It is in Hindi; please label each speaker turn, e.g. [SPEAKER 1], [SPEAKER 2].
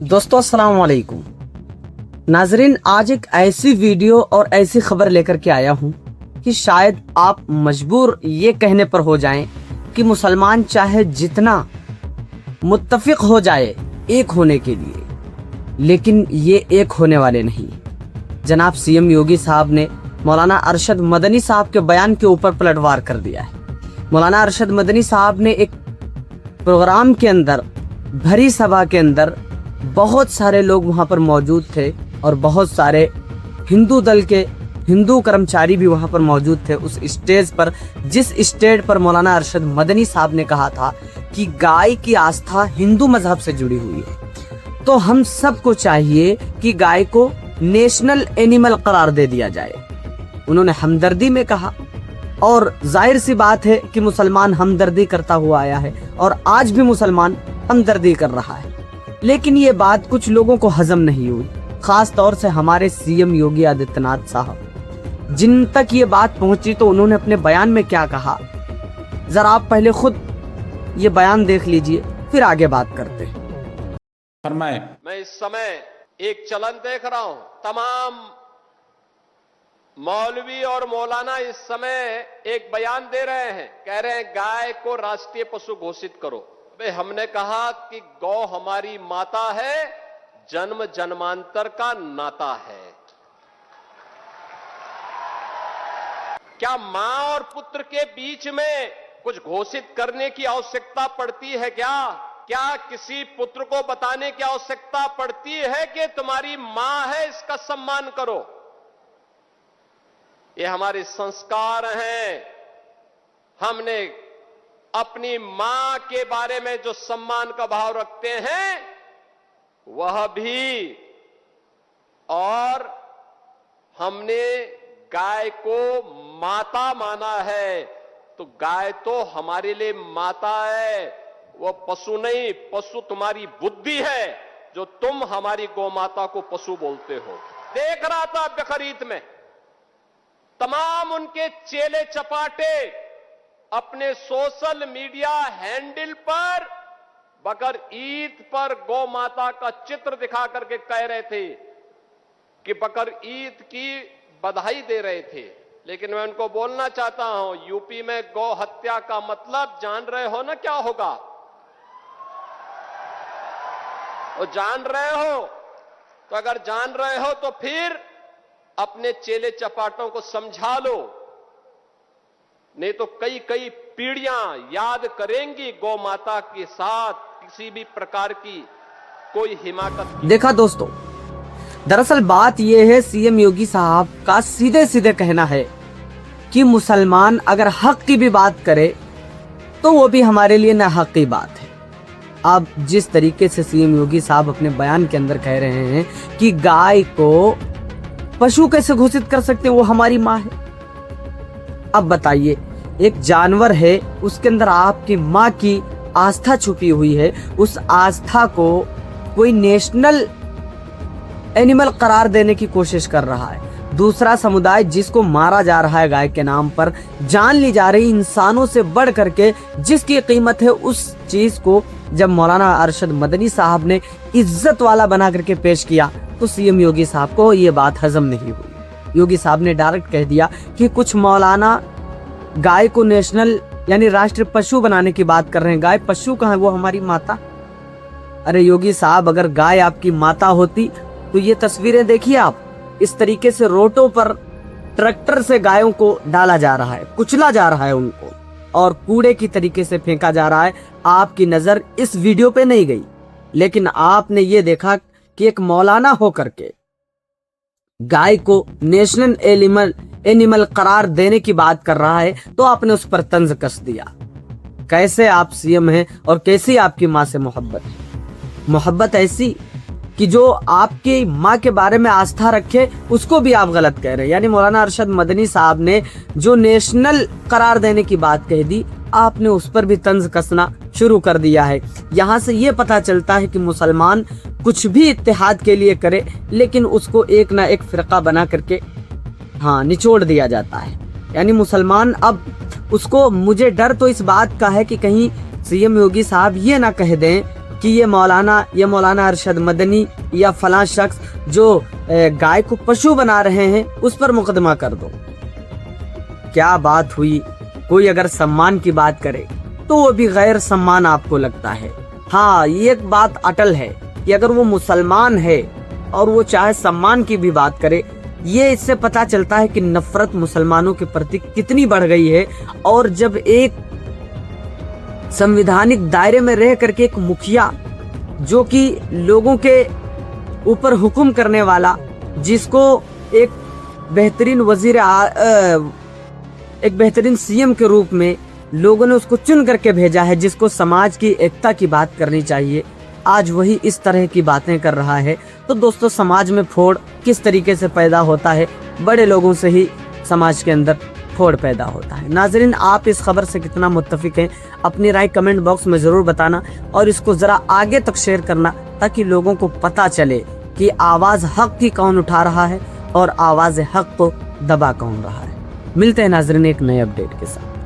[SPEAKER 1] दोस्तों अस्सलाम वालेकुम नाजरीन, आज एक ऐसी वीडियो और ऐसी खबर लेकर के आया हूं कि शायद आप मजबूर ये कहने पर हो जाएं कि मुसलमान चाहे जितना मुत्तफिक हो जाए एक होने के लिए, लेकिन ये एक होने वाले नहीं। जनाब सीएम योगी साहब ने मौलाना अरशद मदनी साहब के बयान के ऊपर पलटवार कर दिया है। मौलाना अरशद मदनी साहब ने एक प्रोग्राम के अंदर, भरी सभा के अंदर बहुत सारे लोग वहां पर मौजूद थे और बहुत सारे हिंदू दल के हिंदू कर्मचारी भी वहां पर मौजूद थे उस स्टेज पर, जिस स्टेज पर मौलाना अरशद मदनी साहब ने कहा था कि गाय की आस्था हिंदू मजहब से जुड़ी हुई है, तो हम सबको चाहिए कि गाय को नेशनल एनिमल करार दे दिया जाए। उन्होंने हमदर्दी में कहा, और जाहिर सी बात है कि मुसलमान हमदर्दी करता हुआ आया है और आज भी मुसलमान हमदर्दी कर रहा है। लेकिन ये बात कुछ लोगों को हजम नहीं हुई, खास तौर से हमारे सीएम योगी आदित्यनाथ साहब। जिन तक ये बात पहुंची तो उन्होंने अपने बयान में क्या कहा, जरा आप पहले खुद ये बयान देख लीजिए, फिर आगे बात करते हैं।
[SPEAKER 2] फरमाए।
[SPEAKER 3] मैं इस समय एक चलन देख रहा हूं, तमाम मौलवी और मौलाना इस समय एक बयान दे रहे हैं, कह रहे हैं गाय को राष्ट्रीय पशु घोषित करो। हमने कहा कि गौ हमारी माता है, जन्म जन्मांतर का नाता है। क्या मां और पुत्र के बीच में कुछ घोषित करने की आवश्यकता पड़ती है क्या किसी पुत्र को बताने की आवश्यकता पड़ती है कि तुम्हारी मां है, इसका सम्मान करो? ये हमारे संस्कार हैं। हमने अपनी मां के बारे में जो सम्मान का भाव रखते हैं वह भी, और हमने गाय को माता माना है, तो गाय तो हमारे लिए माता है, वह पशु नहीं। पशु तुम्हारी बुद्धि है जो तुम हमारी गौ माता को पशु बोलते हो। देख रहा था बकरीद में तमाम उनके चेले चपाटे अपने सोशल मीडिया हैंडल पर बकर ईद पर गौ माता का चित्र दिखा करके कह रहे थे कि बकर ईद की बधाई दे रहे थे। लेकिन मैं उनको बोलना चाहता हूं, यूपी में गौ हत्या का मतलब जान रहे हो ना क्या होगा? वो जान रहे हो? तो अगर जान रहे हो तो फिर अपने चेले चपाटों को समझा लो, नहीं तो कई कई पीढ़ियां याद करेंगी गौ माता के साथ किसी भी प्रकार की कोई हिमाकत।
[SPEAKER 1] देखा दोस्तों, दरअसल बात यह है, सीएम योगी साहब का सीधे सीधे कहना है कि मुसलमान अगर हक की भी बात करे तो वो भी हमारे लिए ना हक की बात है। अब जिस तरीके से सीएम योगी साहब अपने बयान के अंदर कह रहे हैं कि गाय को पशु कैसे घोषित कर सकते हैं, वो हमारी माँ है। अब बताइए, एक जानवर है, उसके अंदर आपकी माँ की आस्था छुपी हुई है, उस आस्था को कोई नेशनल एनिमल करार देने की कोशिश कर रहा है। दूसरा समुदाय जिसको मारा जा रहा है गाय के नाम पर, जान ली जा रही इंसानों से बढ़ करके जिसकी कीमत है, उस चीज को जब मौलाना अरशद मदनी साहब ने इज्जत वाला बना करके पेश किया तो सीएम योगी साहब को ये बात हजम नहीं हुई। योगी साहब ने डायरेक्ट कह दिया कि कुछ मौलाना गाय को नेशनल यानी राष्ट्रीय पशु बनाने की बात कर रहे हैं। गाय पशु कहाँ है, वो हमारी माता। अरे योगी साहब, अगर गाय आपकी माता होती तो ये तस्वीरें देखिए आप, इस तरीके से रोडों पर ट्रैक्टर से गायों को डाला जा रहा है, कुचला जा रहा है उनको, और कूड़े की तरीके से फेंका जा रहा है। आपकी नजर इस वीडियो पे नहीं गई, लेकिन आपने ये देखा कि एक मौलाना होकर के गाय को नेशनल एनिमल करार देने की बात कर रहा है, तो आपने उस पर तंज कस दिया। कैसे आप सीएम हैं और कैसी आपकी माँ से मोहब्बत है? मोहब्बत ऐसी कि जो आपकी माँ के बारे में आस्था रखे उसको भी आप गलत कह रहे हैं। यानी मौलाना अरशद मदनी साहब ने जो नेशनल करार देने की बात कह दी, आपने उस पर भी तंज कसना शुरू कर दिया है। यहाँ से ये पता चलता है कि मुसलमान कुछ भी इत्तेहाद के लिए करे, लेकिन उसको एक ना एक फिरका बना करके निचोड़ दिया जाता है। यानी मुसलमान अब उसको, मुझे डर तो इस बात का है कि कहीं सीएम योगी साहब ये ना कह दें कि ये मौलाना अरशद मदनी या फलां शख्स जो गाय को पशु बना रहे हैं उस पर मुकदमा कर दो। क्या बात हुई? कोई अगर सम्मान की बात करे तो वो भी गैर सम्मान आपको लगता है। हाँ, ये एक बात अटल है कि अगर वो मुसलमान है और वो चाहे सम्मान की भी बात करे, ये इससे पता चलता है कि नफरत मुसलमानों के प्रति कितनी बढ़ गई है। और जब एक संविधानिक दायरे में रह करके एक मुखिया जो कि लोगों के ऊपर हुक्म करने वाला, जिसको एक बेहतरीन सीएम के रूप में लोगों ने उसको चुन करके भेजा है, जिसको समाज की एकता की बात करनी चाहिए, आज वही इस तरह की बातें कर रहा है। तो दोस्तों, समाज में फोड़ किस तरीके से पैदा होता है? बड़े लोगों से ही समाज के अंदर फोड़ पैदा होता है। नाजरीन, आप इस खबर से कितना मुत्तफिक हैं? अपनी राय कमेंट बॉक्स में जरूर बताना और इसको जरा आगे तक शेयर करना, ताकि लोगों को पता चले कि आवाज हक की कौन उठा रहा है और आवाज हक को दबा कौन रहा है। मिलते हैं नाजरीन एक नए अपडेट के साथ।